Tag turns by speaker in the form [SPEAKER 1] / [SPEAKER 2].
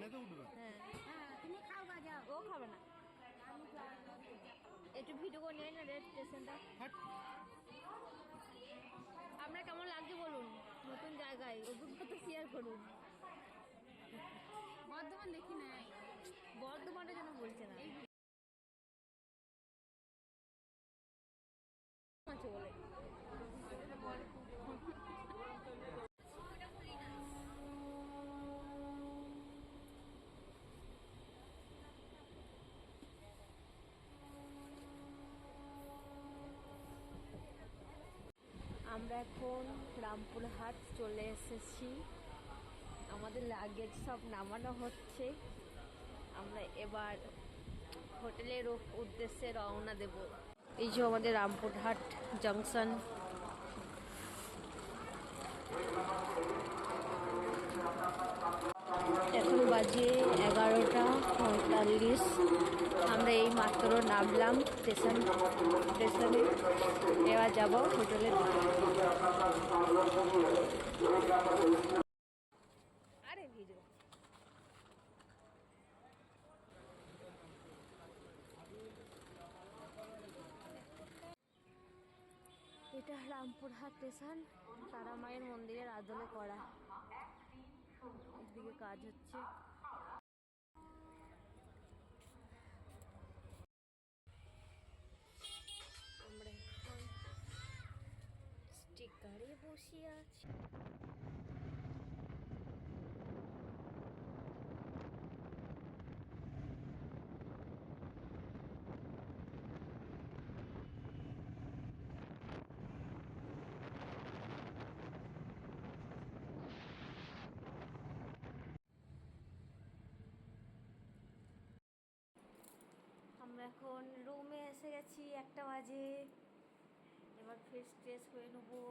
[SPEAKER 1] হ্যাঁ
[SPEAKER 2] তুমি খাও গা যাও।
[SPEAKER 1] ও খাবে না। একটু ভিডিও করে নিয়ে না রেড স্টেশনটা। আপনার কেমন লাগছে বলুন, নতুন জায়গায় অভিজ্ঞতা শেয়ার করুন।
[SPEAKER 2] বর্ধমান দেখি নাই,
[SPEAKER 1] বর্ধমানের জন্য বলছে না আছে বলে। আমরা এখন রামপুরহাট চলে এসেছি, আমাদের লাগেজ সব নামানো হচ্ছে। আমরা এবার হোটেলের উদ্দেশ্যে রওনা দেব। এই যে আমাদের রামপুরহাট জংশন। এখন বাজে 11:45। আমরা এই মাত্র নামলাম স্টেশনে। এবার যাব হোটেলের দিকে। আরে ভিডিও এটা রামপুরহাট স্টেশন, তারা মায়ের মন্দিরের আদলে করা। একদিকে কাজ হচ্ছে। আমরা এখন স্টিকারে বসে আছি। আমরা এখন রুমে এসে গেছি, 1টা বাজে। এবার ফ্রেশ ট্রেশ হয়ে নেবো।